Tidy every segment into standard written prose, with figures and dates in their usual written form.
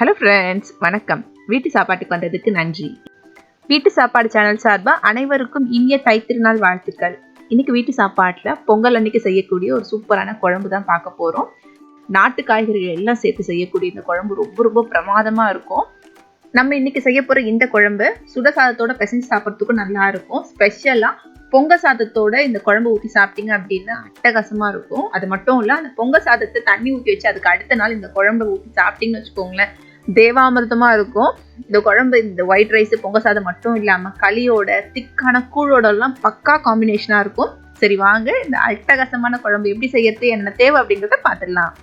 Hello friends, வணக்கம். வீட்டு சாப்பாட்டுக்கு வந்ததுக்கு நன்றி. வீட்டு சாப்பாடு சேனல் சார்பாக அனைவருக்கும் இனிய தைத்திருநாள் வாழ்த்துக்கள். இன்னைக்கு வீட்டு சாப்பாட்டில் பொங்கல் அன்னைக்கு செய்யக்கூடிய ஒரு சூப்பரான குழம்பு தான் பார்க்க போகிறோம். நாட்டு காய்கறிகள் எல்லாம் சேர்த்து செய்யக்கூடிய இந்த குழம்பு ரொம்ப ரொம்ப பிரமாதமாக இருக்கும். நம்ம இன்னைக்கு செய்ய போகிற இந்த குழம்பு சுட சாதத்தோட பிசைஞ்சு சாப்பிட்றதுக்கும் நல்லா இருக்கும். ஸ்பெஷலாக பொங்க சாதத்தோட இந்த குழம்பு ஊற்றி சாப்பிட்டீங்க அப்படின்னா அட்டகாசமாக இருக்கும். அது மட்டும் இல்லை, அந்த பொங்க சாதத்தை தண்ணி ஊற்றி வச்சு அதுக்கு அடுத்த நாள் இந்த குழம்பை ஊற்றி சாப்பிட்டீங்கன்னு வச்சுக்கோங்களேன், தேவாமிர்தமாக இருக்கும். இந்த குழம்பு இந்த ஒயிட் ரைஸ் பொங்க சாதம் மட்டும் இல்லாமல் களியோட திக்கான கூழோடலாம் பக்கா காம்பினேஷனாக இருக்கும். சரி வாங்க, இந்த அட்டகாசமான குழம்பு எப்படி செய்யறது, என்ன தேவை அப்படிங்கிறத பார்த்துடலாம்.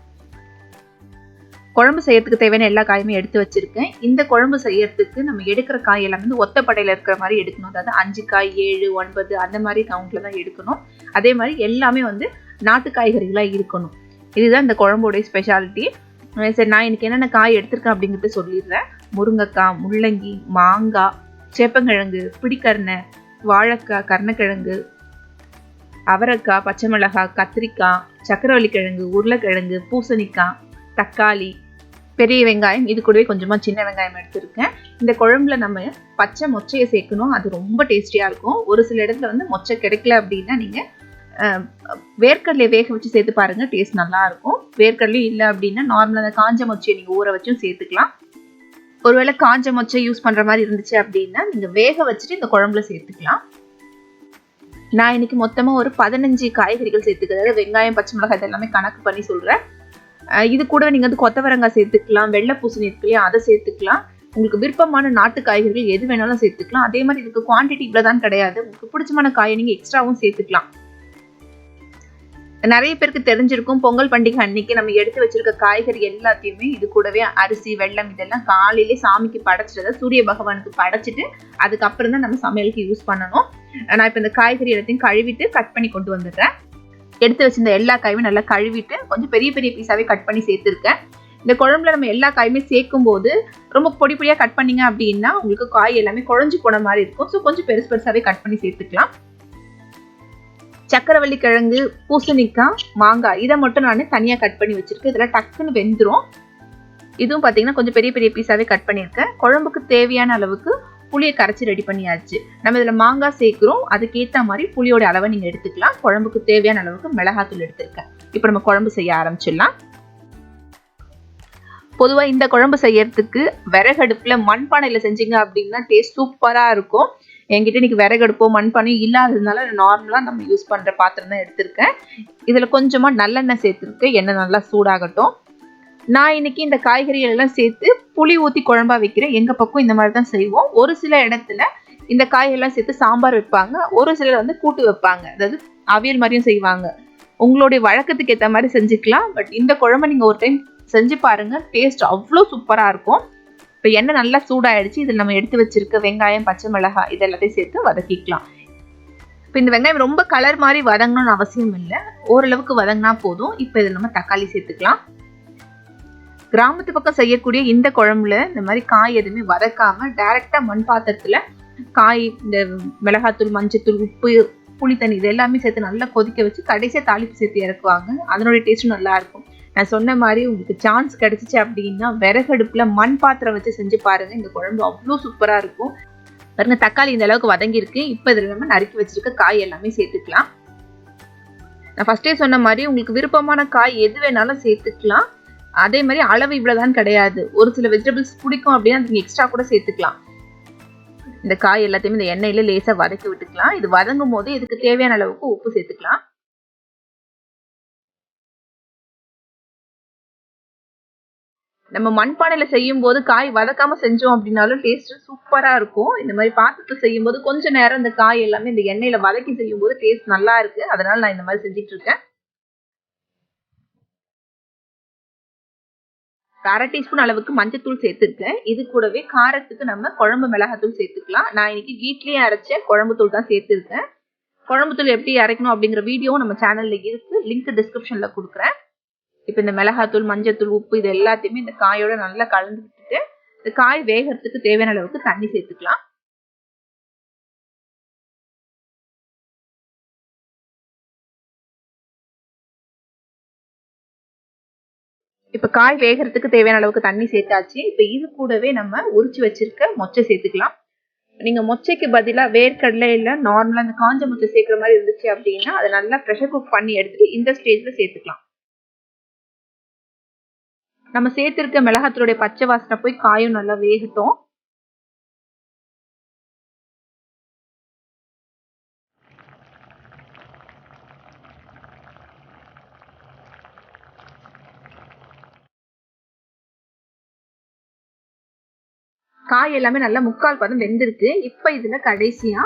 குழம்பு செய்யறதுக்கு தேவையான எல்லா காயுமே எடுத்து வச்சிருக்கேன். இந்த குழம்பு செய்யறதுக்கு நம்ம எடுக்கிற காய் எல்லாமே வந்து ஒத்தப்படையில இருக்கிற மாதிரி எடுக்கணும். அதாவது 5 காய் 7 9 அந்த மாதிரி கவுண்ட்ல தான் எடுக்கணும். அதே மாதிரி எல்லாமே வந்து நாட்டு காய்கறிகளா இருக்கணும். இதுதான் இந்த குழம்போடைய ஸ்பெஷாலிட்டி. சரி, நான் இன்னைக்கு என்னென்ன காய் எடுத்திருக்கேன் அப்படிங்கிறத சொல்லிடுறேன். முருங்கைக்காய், முள்ளங்கி, மாங்காய், சேப்பங்கிழங்கு, பிடிக்கரணை, வாழைக்காய், கருணக்கிழங்கு, அவரைக்காய், பச்சை மிளகாய், கத்திரிக்காய், சக்கரவள்ளி கிழங்கு, உருளைக்கிழங்கு, பூசணிக்காய், தக்காளி, பெரிய வெங்காயம், இது கூடவே கொஞ்சமாக சின்ன வெங்காயம் எடுத்திருக்கேன். இந்த குழம்புல நம்ம பச்சை மொச்சையை சேர்க்கணும். அது ரொம்ப டேஸ்டியாக இருக்கும். ஒரு சில இடத்துல வந்து மொச்சை கிடைக்கல அப்படின்னா நீங்கள் வேர்க்கடலையை வேக வச்சு சேர்த்து பாருங்க, டேஸ்ட் நல்லா இருக்கும். வேர்க்கடலையும் இல்லை அப்படின்னா நார்மலாக காஞ்ச மொச்சையை நீங்கள் ஊற வச்சும் சேர்த்துக்கலாம். ஒருவேளை காஞ்ச மொச்சை யூஸ் பண்ணுற மாதிரி இருந்துச்சு அப்படின்னா நீங்கள் வேக வச்சுட்டு இந்த குழம்புல சேர்த்துக்கலாம். நான் இன்னைக்கு மொத்தமாக ஒரு 15 காய்கறிகள் சேர்த்துக்கிறேன். அதாவது வெங்காயம், பச்சை மிளகாய் இதெல்லாமே கணக்கு பண்ணி சொல்கிறேன். இது கூட நீங்கள் வந்து கொத்தவரங்காய் சேர்த்துக்கலாம், வெள்ளை பூசணி இருக்கு இல்லையா, அதை சேர்த்துக்கலாம். உங்களுக்கு விருப்பமான நாட்டு காய்கறிகள் எது வேணாலும் சேர்த்துக்கலாம். அதே மாதிரி இதுக்கு குவான்டிட்டி இவ்வளோ தான் கிடையாது. உங்களுக்கு பிடிச்சமான காயை நீங்கள் எக்ஸ்ட்ராவும் சேர்த்துக்கலாம். நிறைய பேருக்கு தெரிஞ்சிருக்கும், பொங்கல் பண்டிகை அன்னைக்கு நம்ம எடுத்து வச்சிருக்க காய்கறி எல்லாத்தையுமே இது கூடவே அரிசி, வெல்லம் இதெல்லாம் காலையிலே சாமிக்கு படைச்சிட்டு, சூரிய பகவானுக்கு படைச்சிட்டு அதுக்கப்புறம் தான் நம்ம சமையலுக்கு யூஸ் பண்ணணும். நான் இப்போ இந்த காய்கறி எல்லாத்தையும் கழுவிட்டு கட் பண்ணி கொண்டு வந்துடுறேன். எடுத்து வச்சிருந்த எல்லா காயுமே நல்லா கழுவிட்டு கொஞ்சம் பெரிய பெரிய பீஸாவே கட் பண்ணி சேர்த்துருக்கேன். இந்த குழம்புல நம்ம எல்லா காயுமே சேர்க்கும் போது ரொம்ப பொடி பொடியாக கட் பண்ணிங்க அப்படின்னா உங்களுக்கு காய் எல்லாமே குழஞ்சு போன மாதிரி இருக்கும். ஸோ கொஞ்சம் பெருசு பெருசாகவே கட் பண்ணி சேர்த்துக்கலாம். சக்கரவள்ளி கிழங்கு, பூசணிக்காய், மாங்காய் இதை மட்டும் நான் தனியாக கட் பண்ணி வச்சிருக்கேன். இதெல்லாம் டக்குன்னு வெந்துடும். இதுவும் பார்த்தீங்கன்னா கொஞ்சம் பெரிய பெரிய பீஸாவே கட் பண்ணியிருக்கேன். குழம்புக்கு தேவையான அளவுக்கு புளியை கரைச்சி ரெடி பண்ணியாச்சு. நம்ம இதில் மாங்காய் சேர்க்குறோம், அதுக்கேற்ற மாதிரி புளியோட அளவை நீங்கள் எடுத்துக்கலாம். குழம்புக்கு தேவையான அளவுக்கு மிளகாத்தூள் எடுத்துருக்கேன். இப்போ நம்ம குழம்பு செய்ய ஆரம்பிச்சிடலாம். பொதுவாக இந்த குழம்பு செய்யறதுக்கு விறகடுப்பில் மண்பானையில் செஞ்சீங்க அப்படின்னா டேஸ்ட் சூப்பராக இருக்கும். என்கிட்ட இன்னைக்கு விறகடுப்போ மண்பானையும் இல்லாததுனால நார்மலாக நம்ம யூஸ் பண்ணுற பாத்திரம் தான் எடுத்திருக்கேன். இதில் கொஞ்சமாக நல்லெண்ணெய் சேர்த்துருக்கு. எண்ணெய் நல்லா சூடாகட்டும். நான் இன்னைக்கு இந்த காய்கறிகள் எல்லாம் சேர்த்து புளி ஊற்றி குழம்பா வைக்கிறேன். எங்கள் பக்கம் இந்த மாதிரி தான் செய்வோம். ஒரு சில இடத்துல இந்த காயெல்லாம் சேர்த்து சாம்பார் வைப்பாங்க, ஒரு சிலர் வந்து கூட்டு வைப்பாங்க, அதாவது அவியல் மாதிரியும் செய்வாங்க. உங்களுடைய வழக்கத்துக்கு ஏற்ற மாதிரி செஞ்சுக்கலாம். பட் இந்த குழம்பை நீங்கள் ஒரு டைம் செஞ்சு பாருங்க, டேஸ்ட் அவ்வளோ சூப்பராக இருக்கும். இப்போ எண்ணெய் நல்லா சூடாயிடுச்சு. இதில் நம்ம எடுத்து வச்சிருக்க வெங்காயம், பச்சை மிளகாய் இது எல்லாத்தையும் சேர்த்து வதக்கிக்கலாம். இப்போ இந்த வெங்காயம் ரொம்ப கலர் மாதிரி வதங்கணும்னு அவசியம் இல்லை, ஓரளவுக்கு வதங்கினா போதும். இப்போ இதில் நம்ம தக்காளி சேர்த்துக்கலாம். கிராமத்து பக்கம் செய்யக்கூடிய இந்த குழம்புல இந்த மாதிரி காய் எதுவுமே வதக்காம டைரக்டா மண் பாத்திரத்துல காய், இந்த மிளகாத்தூள், மஞ்சத்தூள், உப்பு, புளி தண்ணி இது எல்லாமே சேர்த்து நல்லா கொதிக்க வச்சு கடைசியாக தாளிப்பு சேர்த்து இறக்குவாங்க. அதனுடைய டேஸ்ட்டும் நல்லா இருக்கும். நான் சொன்ன மாதிரி உங்களுக்கு சான்ஸ் கிடைச்சிச்சு அப்படின்னா விறகடுப்புல மண் பாத்திரம் வச்சு செஞ்சு பாருங்க. இந்த குழம்பு அவ்வளோ சூப்பரா இருக்கும். பாருங்க, தக்காளி இந்த அளவுக்கு வதங்கியிருக்கு. இப்போ இதில் நம்ம நறுக்கி வச்சிருக்க காய் எல்லாமே சேர்த்துக்கலாம். நான் ஃபர்ஸ்டே சொன்ன மாதிரி உங்களுக்கு விருப்பமான காய் எது வேணாலும் சேர்த்துக்கலாம். அதே மாதிரி அளவு இவ்வளவுதான் கிடையாது. ஒரு சில வெஜிடபிள்ஸ் பிடிக்கும் அப்படின்னா நீங்க எக்ஸ்ட்ரா கூட சேர்த்துக்கலாம். இந்த காய் எல்லாத்தையுமே இந்த எண்ணெயில லேசா வதக்கி விட்டுக்கலாம். இது வதங்கும் போது இதுக்கு தேவையான அளவுக்கு உப்பு சேர்த்துக்கலாம். நம்ம மண்பானையில செய்யும் போது காய் வதக்காம செஞ்சோம் அப்படின்னாலும் டேஸ்ட் சூப்பரா இருக்கும். இந்த மாதிரி பாத்திரத்துல செய்யும் போது கொஞ்ச நேரம் இந்த காய் எல்லாமே இந்த எண்ணெயில வதக்கி செய்யும் போது டேஸ்ட் நல்லா இருக்கு. அதனால நான் இந்த மாதிரி செஞ்சுட்டு இருக்கேன். 1/2 டீஸ்பூன் அளவுக்கு மஞ்சத்தூள் சேர்த்துருக்கேன். இது கூடவே காரத்துக்கு நம்ம குழம்பு மிளகாத்தூள் சேர்த்துக்கலாம். நான் இன்னைக்கு வீட்லயே அரைச்ச குழம்பு தூள் தான் சேர்த்துருக்கேன். குழம்பு தூள் எப்படி அரைக்கணும் அப்படிங்கிற வீடியோவும் நம்ம சேனல்ல இருக்கு, லிங்க் டிஸ்கிரிப்ஷன்ல கொடுக்குறேன். இப்போ இந்த மிளகாத்தூள், மஞ்சத்தூள், உப்பு இது எல்லாத்தையுமே இந்த காயோட நல்லா கலந்து விட்டுட்டு இந்த காய் வேகிறதுக்கு தேவையான அளவுக்கு தண்ணி சேர்த்துக்கலாம். இப்போ காய் வேகிறதுக்கு தேவையான அளவுக்கு தண்ணி சேர்த்தாச்சு. இப்போ இது கூடவே நம்ம உரிச்சு வச்சிருக்க மொச்சை சேர்த்துக்கலாம். நீங்க மொச்சைக்கு பதிலா வேர்க்கடலை இல்ல நார்மலா அந்த காஞ்ச மொச்சை சேர்க்கிற மாதிரி இருந்துச்சு அப்படின்னா அதை நல்லா ப்ரெஷர் குக் பண்ணி எடுத்துட்டு இந்த ஸ்டேஜ்ல சேர்த்துக்கலாம். நம்ம சேர்த்திருக்க மிளகாத்தூளுடைய பச்சை வாசனை போய் காயும் நல்லா வேகட்டும். காய் எல்லாமே நல்லா முக்கால் பதம் வெந்திருக்கு. இப்ப இதுல கடைசியா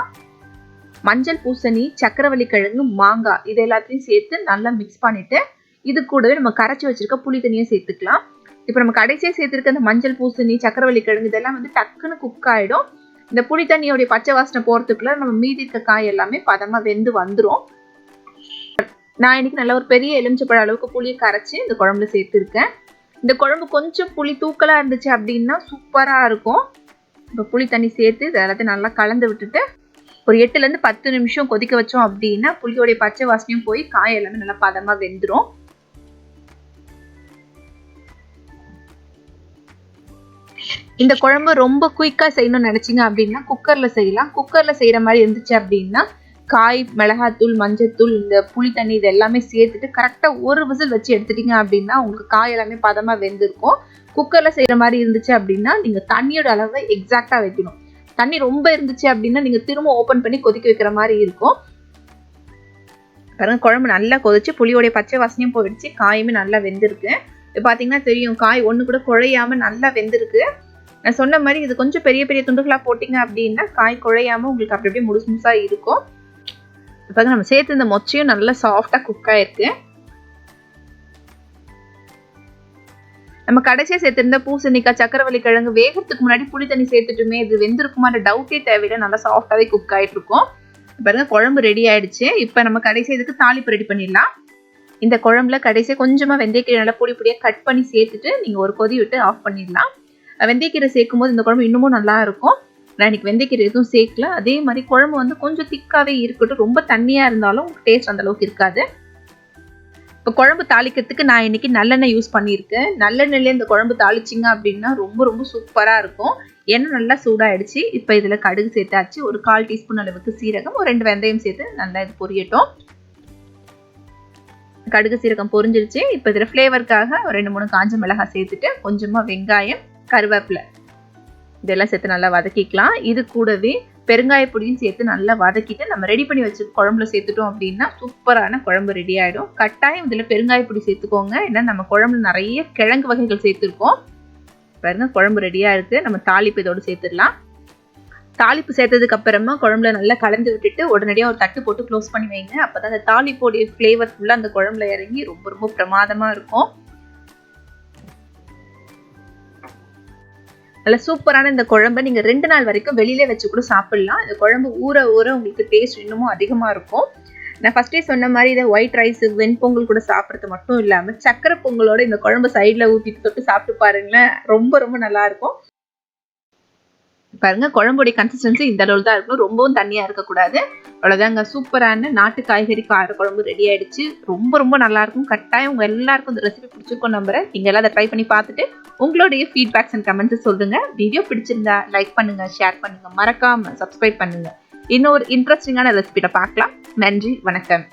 மஞ்சள் பூசணி, சக்கரவள்ளி கிழங்கு, மாங்காய் இது எல்லாத்தையும் சேர்த்து நல்லா மிக்ஸ் பண்ணிட்டு இது கூடவே நம்ம கரைச்சி வச்சிருக்க புளி தண்ணியை சேர்த்துக்கலாம். இப்போ நம்ம கடைசியா சேர்த்திருக்க அந்த மஞ்சள் பூசணி, சக்கரவள்ளி கிழங்கு இதெல்லாம் வந்து டக்குன்னு குக் ஆயிடும். இந்த புளி தண்ணியோடைய பச்சை வாசனை போறதுக்குள்ள நம்ம மீதி இருக்க காய் எல்லாமே பதமா வெந்து வந்துடும். நான் இன்னைக்கு நல்ல ஒரு பெரிய எலுமிச்சப்பழ அளவுக்கு புளியை கரைச்சி இந்த குழம்புல சேர்த்துருக்கேன். இந்த குழம்பு கொஞ்சம் புளி தூக்கலா இருந்துச்சு அப்படின்னா சூப்பரா இருக்கும். இப்போ புளி தண்ணி சேர்த்து இது எல்லாத்தையும் நல்லா கலந்து விட்டுட்டு ஒரு 8ல இருந்து 10 நிமிஷம் கொதிக்க வச்சோம் அப்படின்னா புளியோடைய பச்சை வாசனையும் போய் காய் எல்லாமே நல்லா பதமா வெந்துடும். இந்த குழம்பு ரொம்ப குயிக்கா செய்யணும்னு நினைச்சீங்க அப்படின்னா குக்கர்ல செய்யலாம். குக்கர்ல செய்யற மாதிரி இருந்துச்சு அப்படின்னா காய், மிளகாத்தூள், மஞ்சத்தூள், இந்த புளி தண்ணி இது எல்லாமே சேர்த்துட்டு கரெக்டா ஒரு விசில் வச்சு எடுத்துட்டீங்க அப்படின்னா உங்களுக்கு காய் எல்லாமே பதமா வெந்திருக்கும். குக்கர்ல செய்யற மாதிரி இருந்துச்சு அப்படின்னா நீங்க தண்ணியோட அளவை எக்ஸாக்டா வைக்கணும். தண்ணி ரொம்ப இருந்துச்சு அப்படின்னா நீங்க திரும்ப ஓபன் பண்ணி கொதிக்க வைக்கிற மாதிரி இருக்கும். பாருங்க குழம்பு நல்லா கொதிச்சு புளியோடைய பச்சை வாசனையும் போயிடுச்சு, காயுமே நல்லா வெந்திருக்கு. இப்போ பாத்தீங்கன்னா தெரியும் காய் ஒண்ணு கூட குழையாம நல்லா வெந்திருக்கு. நான் சொன்ன மாதிரி இது கொஞ்சம் பெரிய பெரிய துண்டுகளா போட்டீங்க அப்படின்னா காய் குழையாம உங்களுக்கு அப்படி அப்படியே முழுசு முழுசா இருக்கும். இப்போ நம்ம சேர்த்து இந்த மொச்சையும் நல்லா சாஃப்டா குக் ஆயிருக்கு. நம்ம கடைசியா சேர்த்திருந்த பூசணிக்காய், சக்கரவள்ளி கிழங்கு வேகிறதுக்கு முன்னாடி புளி தண்ணி சேர்த்துட்டுமே இது வெந்திருக்குமான்ற டவுட்டே தேவையில்லை, நல்லா சாஃப்டாவே குக் ஆயிட்டு இருக்கும். பாருங்க குழம்பு ரெடி ஆயிடுச்சு. இப்போ நம்ம கடைசியா இதுக்கு தாளிப்பு ரெடி பண்ணிடலாம். இந்த குழம்புல கடைசியா கொஞ்சமா வெந்தயக்கீரை நல்லா பொடி பொடியா கட் பண்ணி சேர்த்துட்டு நீங்க ஒரு கொதி விட்டு ஆஃப் பண்ணிடலாம். வெந்தயக்கீரை சேர்க்கும் போது இந்த குழம்பு இன்னமும் நல்லா இருக்கும். நான் இன்னைக்கு வெந்தயக்கீரை எதுவும் சேர்க்கல. அதே மாதிரி குழம்பு வந்து கொஞ்சம் திக்காவே இருக்கட்டும், ரொம்ப தண்ணியா இருந்தாலும் டேஸ்ட் அந்த அளவுக்கு இருக்காது. இப்போ குழம்பு தாளிக்கிறதுக்கு நான் இன்னைக்கு நல்லெண்ணெய் யூஸ் பண்ணியிருக்கேன். நல்லெண்ணெயில இந்த குழம்பு தாளிச்சிங்க அப்படின்னா ரொம்ப ரொம்ப சூப்பரா இருக்கும். எண்ணெய் நல்லா சூடாயிடுச்சு. இப்போ இதுல கடுகு சேர்த்தாச்சு, ஒரு 1/4 டீஸ்பூன் அளவுக்கு சீரகம், ஒரு 2 வெந்தயம் சேர்த்து நல்லா இது பொரியட்டும். கடுகு சீரகம் பொரிஞ்சிருச்சு. இப்போ இதுல ஃப்ளேவருக்காக ஒரு 2-3 காஞ்ச மிளகாய் சேர்த்துட்டு கொஞ்சமா வெங்காயம், கருவேப்பிலை இதெல்லாம் சேர்த்து நல்லா வதக்கிக்கலாம். இது கூடவே பெருங்காய பொடியும் சேர்த்து நல்லா வதக்கிட்டு நம்ம ரெடி பண்ணி வச்சு குழம்புல சேர்த்துட்டோம் அப்படின்னா சூப்பரான குழம்பு ரெடி ஆயிடும். கட்டாயம் இதுல பெருங்காய பொடி சேர்த்துக்கோங்க, ஏன்னா நம்ம குழம்புல நிறைய கிழங்கு வகைகள் சேர்த்துருக்கோம். பாருங்க குழம்பு ரெடியா இருக்கு. நம்ம தாளிப்பு இதோடு சேர்த்துடலாம். தாளிப்பு சேர்த்ததுக்கு அப்புறமா குழம்புல நல்லா கலந்து விட்டுட்டு உடனடியாக ஒரு தட்டு போட்டு க்ளோஸ் பண்ணி வைங்க. அப்பதான் அந்த தாளிப்போடைய ஃப்ளேவர் ஃபுல்லா அந்த குழம்புல இறங்கி ரொம்ப ரொம்ப பிரமாதமா இருக்கும். நல்ல சூப்பரான இந்த குழம்பை நீங்க 2 நாள் வரைக்கும் வெளியில வச்சு கூட சாப்பிடலாம். இந்த குழம்பு ஊற ஊற உங்களுக்கு டேஸ்ட் இன்னமும் அதிகமா இருக்கும். நான் ஃபர்ஸ்டே சொன்ன மாதிரி இதை ஒயிட் ரைஸ், வெண்பொங்கல் கூட சாப்பிட்றது மட்டும் இல்லாம சக்கரை பொங்கலோட இந்த குழம்பு சைட்ல ஊற்றிட்டு தொட்டு சாப்பிட்டு பாருங்களேன், ரொம்ப ரொம்ப நல்லா இருக்கும். பாருங்க குழம்புடைய கன்சிஸ்டன்சி இந்த அளவு தான் இருக்கணும், ரொம்பவும் தண்ணியா இருக்கக்கூடாது. அவ்வளவுதாங்க, சூப்பரான நாட்டு காய்கறி கார குழம்பு ரெடி ஆயிடுச்சு. ரொம்ப ரொம்ப நல்லா இருக்கும். கட்டாயம் உங்க எல்லாருக்கும் இந்த ரெசிபி பிடிச்சிருக்கும் நம்புறேன். நீங்க எல்லாம் அதை ட்ரை பண்ணி பார்த்துட்டு உங்களுடைய ஃபீட்பேக்ஸ் அண்ட் கமெண்ட்ஸ் சொல்லுங்க. வீடியோ பிடிச்சிருந்தா லைக் பண்ணுங்க, ஷேர் பண்ணுங்க, மறக்காம சப்ஸ்கிரைப் பண்ணுங்க. இன்னொரு இன்ட்ரெஸ்டிங்கான ரெசிபியில பார்க்கலாம். நன்றி, வணக்கம்.